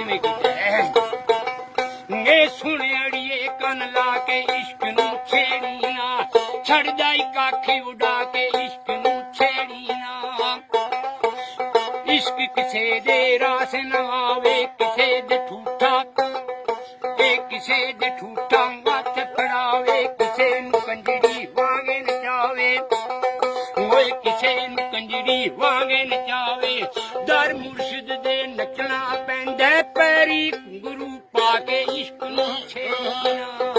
ਕਿਵੇਂ ਕੀਤਾ ਏ ਸੁਣ ਅੜੀਏ ਕੰਨ ਲਾ ਕੇ ਇਸ਼ਕ ਨੂੰ ਛੇੜੀ ਨਾ ਛੱਡਦਾ ਈ ਕਾਖੀ ਉਡਾ ਕੇ ਇਸ਼ਕ ਨੂੰ ਛੇੜੀ ਨਾ ਇਸ਼ਕ ਕਿਸੇ ਦੇ ਰਾਸ ਨਾ ਆਵੇ ਕਿਸੇ ਦੇ ਠੂਠਾ ਇਹ ਕਿਸੇ ਦੇ ਠੂਠਾ ਹੱਥ ਫੜਾਵੇ ਕਿਸੇ ਨੂੰ ਕੰਜਰੀ ਵਾਂਗੇ ਨਚਾਵੇ ਓਏ ਕਿਸੇ ਨੂੰ ਕੰਜਰੀ ਵਾਂਗੇ ਨਚਾਵੇ ਦਰ ਮੁਰਸ਼ਿਦ ਦੇ ਨੱਚਣਾ ਪੈਂਦਾ ਪੈਰੀ ਗੁਰੂ ਪਾ ਕੇ ਇਸ਼ਕ ਨੂੰ ਛੇੜਨਾ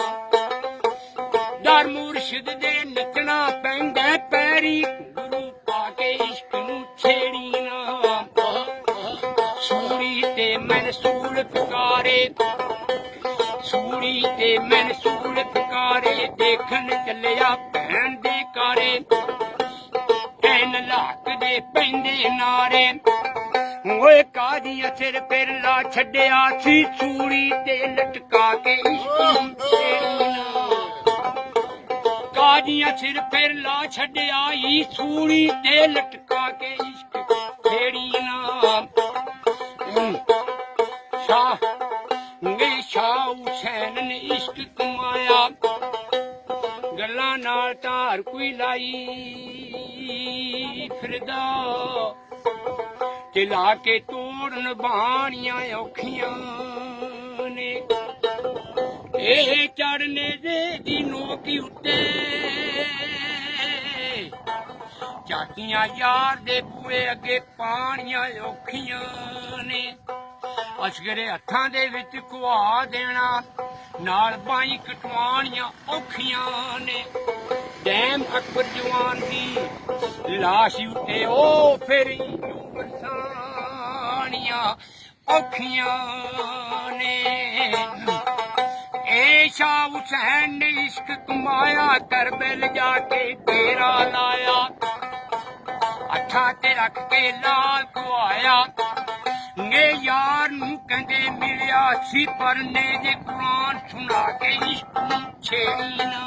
ਦਰ ਮੁਰਸ਼ਿਦ ਦੇ ਨੱਚਣਾ ਪੈਂਦਾ ਪੈਰੀ ਗੁਰੂ ਪਾ ਕੇ ਇਸ਼ਕ ਨੂੰ ਛੇੜਨਾ ਸੂਰੀ ਤੇ ਮਨਸੂਰ ਫਿਕਾਰੇ ਸੂਰੀ ਤੇ ਮਨਸੂਰ ਫਿਕਾਰੇ ਦੇਖਣ ਚੱਲਿਆ ਭੈਣ ਦੇ ਕਾਰੇ ਐਨ ਲੱਕਦੇ ਪੈਂਦੇ ਨਾਰੇ ਓਏ ਕਾਦੀਆਂ ਸਿਰ ਫਿਰ ਲਾ ਛੱਡਿਆ ਸੀ ਸੂਰੀ ਤੇ ਲਟਕਾ ਕੇ ਇਸ਼ਕ ਨੂੰ ਛੇੜਨਾ ਕਾਦੀਆਂ ਸਿਰ ਫਿਰ ਲਾ ਛੱਡਿਆ ਈ ਸੂਰੀ ਤੇ ਲਟਕਾ ਕੇ ਇਸ਼ਕ ਛੇੜਨਾ ਸ਼ਾਹ ਹੁਸੈਨ ਨੇ ਇਸ਼ਕ ਕਮਾਇਆ ਗੱਲਾਂ ਨਾਲ ਧਾਰ ਕੋਈ ਲਾਈ ਫਿਰਦਾ ਤੇ ਲਾ ਕੇ ਤੋੜਨ ਬਾਣੀਆਂ ਔਖੀਆਂ ਨੇ ਇਹ ਚੜਨੇ ਦੀ ਨੋਕੀ ਉੱਤੇ ਚਾਕੀਆਂ ਯਾਰ ਦੇ ਬੂਏ ਅੱਗੇ ਪਾਣੀਆਂ ਔਖੀਆਂ ਨੇ ਅਸਗਰੇ ਹੱਥਾਂ ਦੇ ਵਿੱਚ ਘੁਆ ਦੇਣਾ ਨਾਲ ਬਾਈ ਕਟਵਾਣੀਆਂ ਔਖੀਆਂ ਨੇ ਡੈਮ ਅਕਬਰ ਜਵਾਨ ਦੀ ਲਾਸ਼ ਉੱਤੇ ਉਹ ਫੇਰੀ ਬਰਸਾਣੀਆਂ ਔਖੀਆਂ ਨੇ ਇਹ ਸ਼ਾਹ ਹੁਸੈਨ ਨੇ ਇਸ਼ਕ ਕਮਾਇਆ ਕਰਬਲ ਜਾ ਕੇ ਡੇਰਾ ਲਾਇਆ ਅੱਖਾਂ ਤੇ ਰੱਖ ਕੇ ਲਾਲ ਕੁਆਇਆ ਨੇ ਯਾਰ ਨੂੰ ਕਹਿੰਦੇ ਮਿਲਿਆ ਸੀ ਪਰ ਨੇ ਜੇ ਕੁਰਾਨ ਸੁਣਾ ਕੇ ਇਸ਼ਕ ਨੂੰ ਛੇੜੀ ਨਾ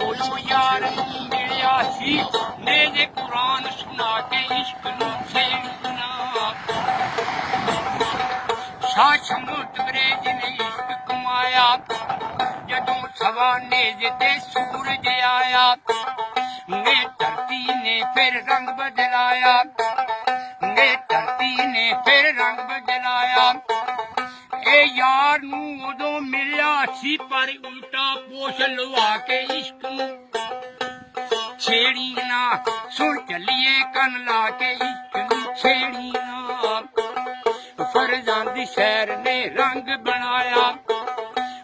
ਉਹ ਯਾਰ ਨੂੰ ਮਿਲਿਆ ਸੀ ਨੇ ਜੇ ਕੁਰਾਨ ਸੁਣਾ ਕੇ ਇਸ਼ਕ ਨੂੰ ਛੇੜੀ ਨਾ ਸ਼ਾਹ ਸ਼ਮੂਤ ਅੰਗਰੇਜ਼ ਨੇ ਇਸ਼ਕ ਕਮਾਇਆ ਜਦੋਂ ਸਵਾ ਨੇਜ ਤੇ ਸੂਰਜ ਆਇਆ ਨੇ ਧਰਤੀ ਨੇ ਫਿਰ ਰੰਗ ਬਦਲਾਇਆ ਨੇ ਧਰਤੀ ਨੇ ਫਿਰ ਰੰਗ ਬਦਲਾਇਆ ਇਹ ਯਾਰ ਨੂੰ ਉਦੋਂ ਮਿਲਿਆ ਸੀ ਪਰ ਉਲਟਾ ਪੋਸ਼ ਲਵਾ ਕੇ ਇਸ਼ਕ ਨੂੰ ਛੇੜੀ ਨਾ ਸੁਣ ਚੱਲੀਏ ਕੰਨ ਲਾ ਕੇ ਇਸ਼ਕ ਨੂੰ ਛੇੜੀ ਨਾ ਫਰਜ਼ਾਂ ਦੀ ਸ਼ਹਿਰ ਨੇ ਰੰਗ ਬਣਾਇਆ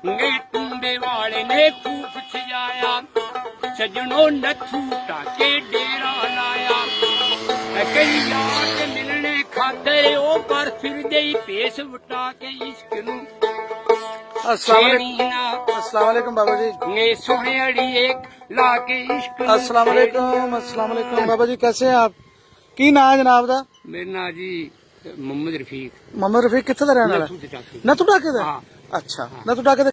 ਨੇ ਟੁੰਬੇ ਵਾਲੇ ਨੇ ਖੂਫ ਸਜਾਇਆ ਸਜਣੋ ਨੱਥੂ ਟਾਕੇ ਡੇਰਾ ਲਾਇਆ ਕਈ ਯਾਰ ਤੇ ਮਿਲਣੇ ਖਾਤੇ ਉਹ ਪਰ ਫਿਰਦੇ ਹੀ ਭੇਸ ਵਟਾ ਕੇ ਇਸ਼ਕ ਨੂੰ अस्सलाम वालेकुम बाबा जी। ने सोने एक ला के इश्क। अस्सलाम वालेकुम बाबा जी, कैसे हैं आप? की नाम है जनाब दा? मेरा नाम जी मोहम्मद रफीक। मोहम्मद रफीक कित्थे दा रहने वाला? नत्थू टाके दा? अच्छा, नत्थू टाके